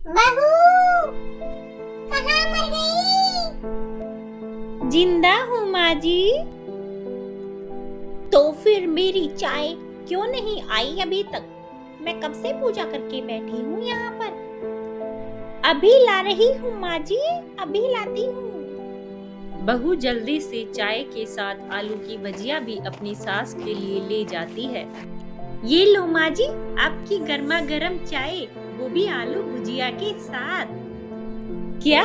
बहू कहाँ मर गई? जिंदा हूँ माँ जी। तो फिर मेरी चाय क्यों नहीं आई अभी तक? मैं कब से पूजा करके बैठी हूँ यहाँ पर। अभी ला रही हूँ माँ जी, अभी लाती हूँ। बहू जल्दी से चाय के साथ आलू की भजिया भी अपनी सास के लिए ले जाती है। ये लो माँ जी, आपकी गर्मा गर्म चाय, वो भी आलू भुजिया के साथ। क्या?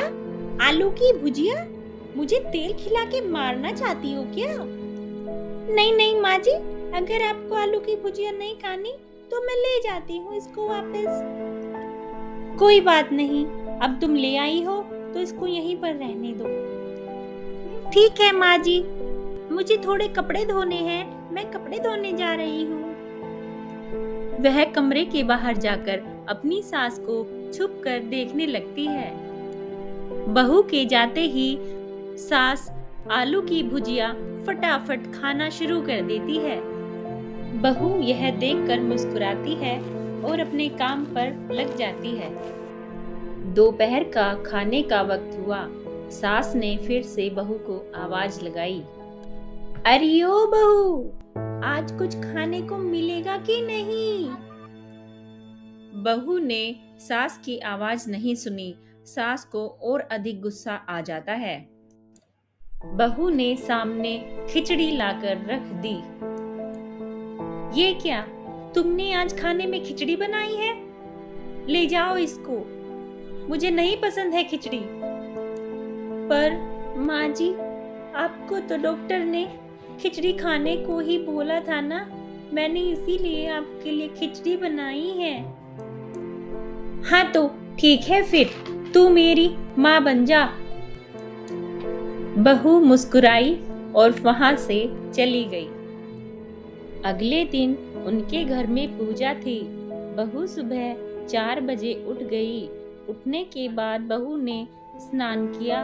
आलू की भुजिया? मुझे तेल खिला के मारना चाहती हो क्या? नहीं नहीं माँ जी, अगर आपको आलू की भुजिया नहीं खानी तो मैं ले जाती हूँ इसको वापस। कोई बात नहीं, अब तुम ले आई हो तो इसको यहीं पर रहने दो। ठीक है माँ जी, मुझे थोड़े कपड़े धोने हैं, मैं कपड़े धोने जा रही हूँ। वह कमरे के बाहर जाकर अपनी सास को छुप कर देखने लगती है। बहू के जाते ही सास आलू की भुजिया फटाफट खाना शुरू कर देती है। बहू यह देखकर मुस्कुराती है और अपने काम पर लग जाती है। दोपहर का खाने का वक्त हुआ। सास ने फिर से बहू को आवाज लगाई। अरे ओ बहू, आज कुछ खाने को मिलेगा कि नहीं? बहू ने सास की आवाज नहीं सुनी। सास को और अधिक गुस्सा आ जाता है। बहू ने सामने खिचड़ी लाकर रख दी। ये क्या? तुमने आज खाने में खिचड़ी बनाई है? ले जाओ इसको, मुझे नहीं पसंद है खिचड़ी। पर माँ जी, आपको तो डॉक्टर ने खिचड़ी खाने को ही बोला था ना, मैंने इसीलिए आपके लिए खिचड़ी बनाई है। हाँ तो ठीक है, फिर तू मेरी माँ बन जा। बहू मुस्कुराई और वहां से चली गई। अगले दिन उनके घर में पूजा थी। बहू सुबह 4 बजे उठ गई। उठने के बाद बहू ने स्नान किया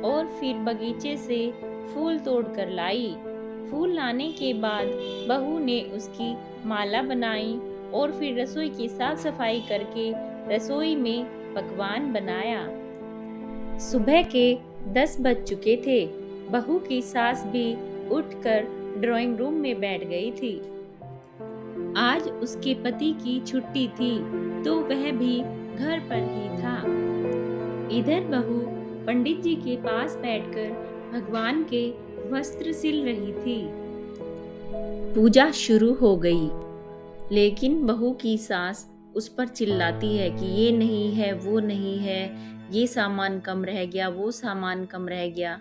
और फिर बगीचे से फूल तोड़ कर लाई। फूल लाने के बाद बहू ने उसकी माला बनाई और फिर रसोई की साफ सफाई करके रसोई में पकवान बनाया। सुबह के 10 बज चुके थे। बहू की सास भी उठकर ड्राइंग रूम में बैठ गई थी। आज उसके पति की छुट्टी थी तो वह भी घर पर ही था। इधर बहू पंडित जी के पास बैठकर भगवान के वस्त्र सिल रही थी। पूजा शुरू हो गई, लेकिन बहू की सास उस पर चिल्लाती है कि ये नहीं है, वो नहीं है, ये सामान कम रह गया, वो सामान कम रह गया।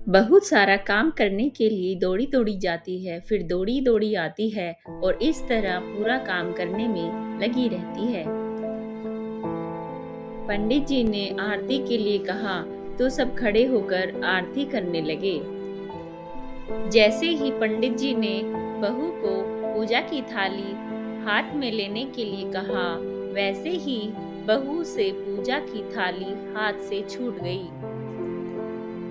बहुत सारा काम करने के लिए दौड़ी दौड़ी जाती है, फिर दौड़ी दौड़ी आती है और इस तरह पूरा काम करने में लगी रहती है। पंडित जी ने आरती के लिए कहा तो सब खड़े होकर आरती करने लगे। जैसे ही पंडित जी ने बहू को पूजा की थाली हाथ में लेने के लिए कहा, वैसे ही बहू से पूजा की थाली हाथ से छूट गई।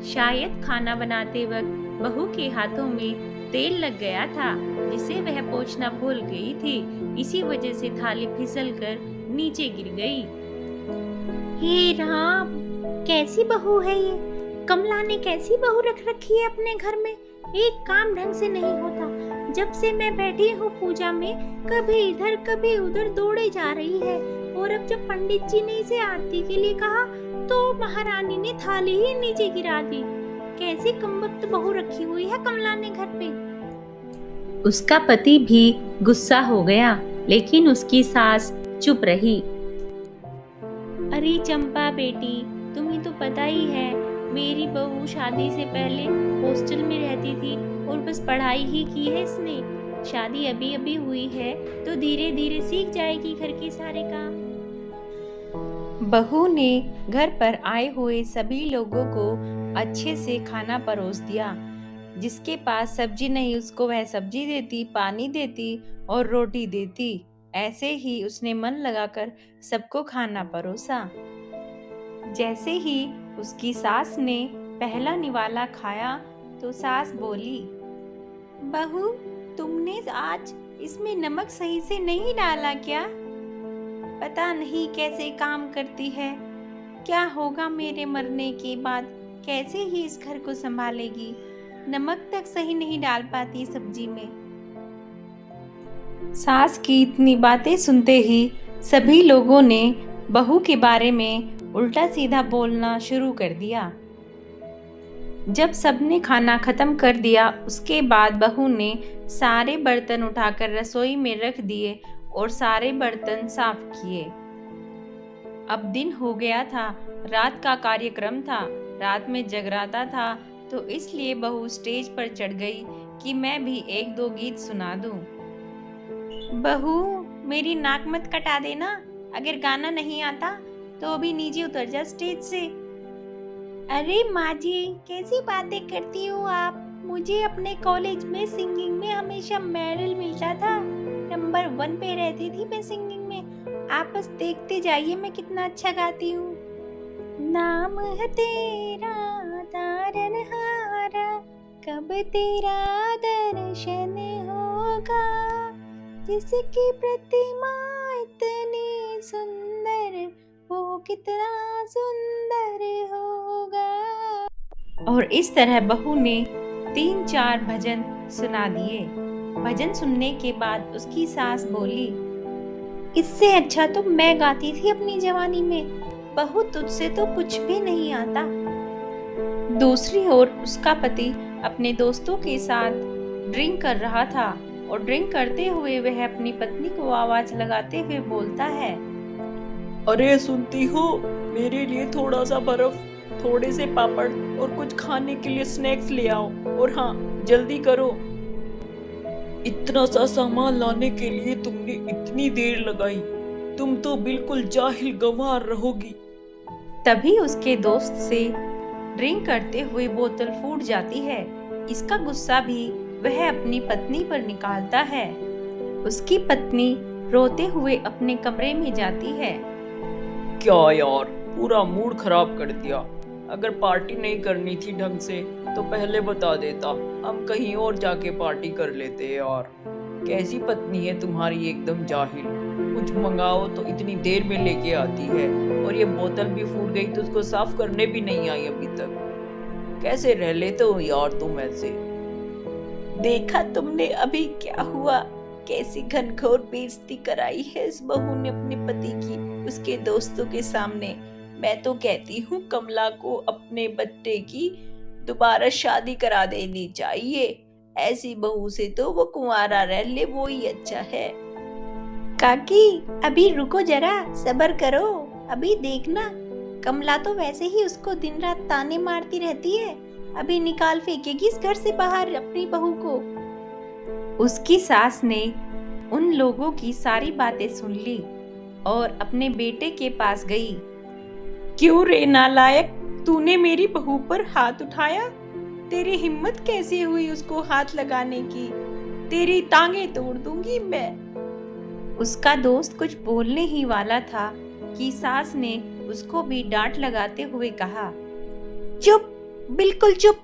शायद खाना बनाते वक्त बहू के हाथों में तेल लग गया था, जिसे वह पोंछना भूल गई थी। इसी वजह से थाली फिसलकर नीचे गिर गई। हे राम, कैसी बहू है ये? कमला ने कैसी बहू रख रखी है अपने घर में? एक काम ढंग से नहीं होता। जब से मैं बैठी हूँ पूजा में, कभी इधर कभी उधर दौड़े जा रही है। और अब जब पंडित जी ने इसे आरती के लिए कहा तो महारानी ने थाली ही नीचे गिरा दी। कैसी कमबख्त बहू रखी हुई है कमला ने घर पे। उसका पति भी गुस्सा हो गया, लेकिन उसकी सास चुप रही। अरे चंपा बेटी, तुम्हें तो पता ही है, मेरी बहू शादी से पहले हॉस्टल में रहती थी और बस पढ़ाई ही की है इसने। शादी अभी अभी हुई है तो धीरे धीरे सीख जाएगी घर के सारे काम। बहू ने घर पर आए हुए सभी लोगों को अच्छे से खाना परोस दिया। जिसके पास सब्जी नहीं उसको वह सब्जी देती, पानी देती और रोटी देती। ऐसे ही उसने मन लगाकर सबको खाना परोसा। जैसे ही उसकी सास ने पहला निवाला खाया तो सास बोली, बहू तुमने आज इसमें नमक सही से नहीं डाला क्या? पता नहीं कैसे काम करती है। क्या होगा मेरे मरने के बाद? कैसे ही इस घर को संभालेगी? नमक तक सही नहीं डाल पाती सब्जी में। सास की इतनी बातें सुनते ही सभी लोगों ने बहू के बारे में उल्टा सीधा बोलना शुरू कर दिया। जब सबने खाना खत्म कर दिया, उसके बाद बहू ने सारे बर्तन उठाकर रसोई में रख दिए और सारे बर्तन साफ किए। अब दिन हो गया था, रात का कार्यक्रम था, रात में जगराता था, तो इसलिए बहू स्टेज पर चढ़ गई कि मैं भी एक दो गीत सुना दूं। बहू, मेरी नाक मत कटा देना। अगर गाना नहीं आता तो अभी नीचे उतर जा स्टेज से। अरे माँ जी, कैसी बातें करती हो आप? मुझे अपने कॉलेज में सिंगिंग में हमेशा मेडल मिलता था। नंबर 1 पे रहती थी मैं सिंगिंग में। आप बस देखते जाइए मैं कितना अच्छा गाती हूँ। नाम है तेरा तारनहारा, कब तेरा दर्शन होगा? जिसकी प्रतिमा इतनी सुंदर, वो कितना सुंदर होगा। और इस तरह बहू ने 3-4 भजन सुना दिए। भजन सुनने के बाद उसकी सास बोली, इससे अच्छा तो मैं गाती थी अपनी जवानी में। बहू, तुझसे तो कुछ भी नहीं आता। दूसरी ओर उसका पति अपने दोस्तों के साथ ड्रिंक कर रहा था और ड्रिंक करते हुए वह अपनी पत्नी को आवाज लगाते हुए बोलता है, अरे सुनती हो, मेरे लिए थोड़ा सा बर्फ, थोड़े से पापड़ और कुछ खाने के लिए स्नैक्स ले आओ, और हाँ, जल्दी करो। इतना सा सामान लाने के लिए तुमने इतनी देर लगाई, तुम तो बिल्कुल जाहिल गंवार रहोगी। तभी उसके दोस्त से ड्रिंक करते हुए बोतल फूट जाती है। इसका गुस्सा भी वह अपनी पत्नी पर निकालता है। उसकी पत्नी रोते हुए अपने कमरे में जाती है। क्या यार, पूरा मूड खराब कर दिया। अगर पार्टी नहीं करनी थी ढंग से तो पहले बता देता, हम कहीं और जाके पार्टी कर लेते यार। कैसी पत्नी है तुम्हारी, एकदम जाहिल। कुछ मंगाओ तो इतनी देर में लेके आती है, और ये बोतल भी फूट गई तो उसको साफ करने भी नहीं आई अभी तक। कैसे रह लेते हो यार तुम ऐसे? देखा तुमने अभी क्या हुआ? कैसी घनघोर बेइज्जती कराई है इस बहू ने अपने पति की उसके दोस्तों के सामने। मैं तो कहती हूँ कमला को अपने बच्चे की दोबारा शादी करा देनी चाहिए। ऐसी बहू से तो वो कुंवारा रह ले, वो ही अच्छा है। काकी, अभी रुको जरा, सब्र करो। अभी देखना, कमला तो वैसे ही उसको दिन रात ताने मारती रहती है। अभी निकाल फेंकेगी इस घर से बाहर अपनी बहू को। उसकी सास ने उन लोगों की सारी बातें सुन ली और अपने बेटे के पास गई। क्यों रे नालायक, तूने मेरी बहू पर हाथ उठाया? तेरी हिम्मत कैसे हुई उसको हाथ लगाने की? तेरी टांगें तोड़ दूंगी मैं। उसका दोस्त कुछ बोलने ही वाला था कि सास ने उसको भी डांट लगाते हुए कहा, चुप, बिल्कुल चुप।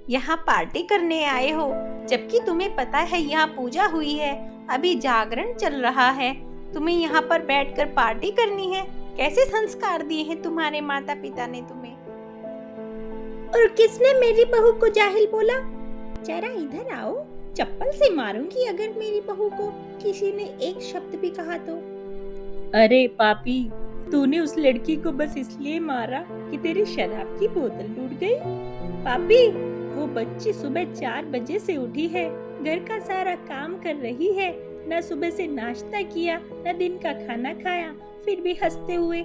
यहाँ पार्टी करने आए हो, जबकि तुम्हें पता है यहाँ पूजा हुई है, अभी जागरण चल रहा है। तुम्हें यहाँ पर बैठकर पार्टी करनी है? कैसे संस्कार दिए हैं तुम्हारे माता पिता ने तुम्हें? और किसने मेरी बहू को जाहिल बोला? जरा इधर आओ, चप्पल से मारूंगी अगर मेरी बहू को किसी ने एक शब्द भी कहा तो। अरे पापी, तूने उस लड़की को बस इसलिए मारा कि तेरी शराब की बोतल टूट गई? पापी, वो बच्ची सुबह 4 बजे से उठी है, घर का सारा काम कर रही है, न सुबह से नाश्ता किया, न दिन का खाना खाया, फिर भी हंसते हुए,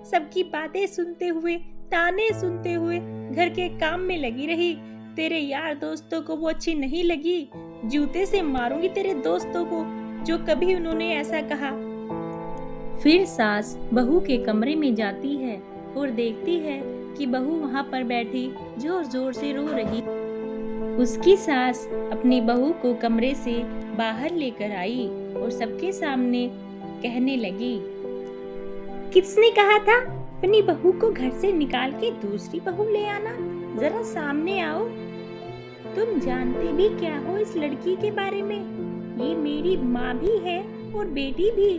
सबकी बातें सुनते हुए, ताने सुनते हुए घर के काम में लगी रही। तेरे यार दोस्तों को वो अच्छी नहीं लगी। जूते से मारूंगी तेरे दोस्तों को जो कभी उन्होंने ऐसा कहा। फिर सास बहू के कमरे में जाती है और देखती है कि बहू वहां पर बैठी जोर जोर से रो रही। उसकी सास अपनी बहू को कमरे से बाहर लेकर आई और सबके सामने कहने लगी, किसने कहा था अपनी बहू को घर से निकाल के दूसरी बहू ले आना? जरा सामने आओ। तुम जानते भी क्या हो इस लड़की के बारे में? ये मेरी माँ भी है और बेटी भी।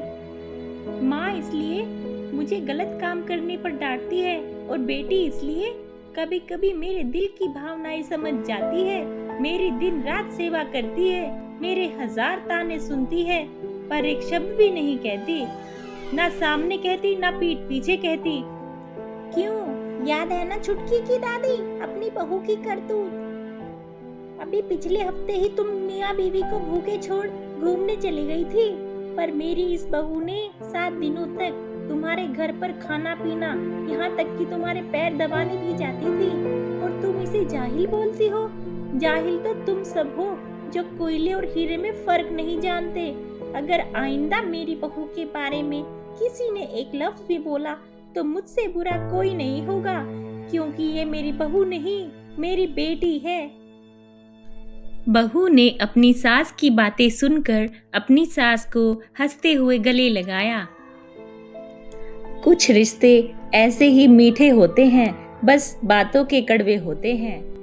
माँ इसलिए मुझे गलत काम करने पर डांटती है और बेटी इसलिए कभी कभी मेरे दिल की भावनाएं समझ जाती है। मेरी दिन रात सेवा करती है, मेरे 1000 ताने सुनती है, पर एक शब्द भी नहीं कहती। ना सामने कहती, ना पीठ पीछे कहती। क्यों, याद है ना छुटकी की दादी, अपनी बहू की करतूत? अभी पिछले हफ्ते ही तुम मियाँ बीवी को भूखे छोड़ घूमने चली गई थी, पर मेरी इस बहू ने 7 दिनों तक तुम्हारे घर पर खाना पीना, यहाँ तक कि तुम्हारे पैर दबाने भी जाती थी, और तुम इसे जाहिल बोलती हो। जाहिल तो तुम सब हो जो कोयले और हीरे में फर्क नहीं जानते। अगर आइंदा मेरी बहू के बारे में किसी ने एक लफ्ज भी बोला तो मुझसे बुरा कोई नहीं होगा, क्योंकि ये मेरी बहू नहीं, मेरी बेटी है। बहू ने अपनी सास की बातें सुनकर अपनी सास को हंसते हुए गले लगाया। कुछ रिश्ते ऐसे ही मीठे होते हैं, बस बातों के कड़वे होते हैं।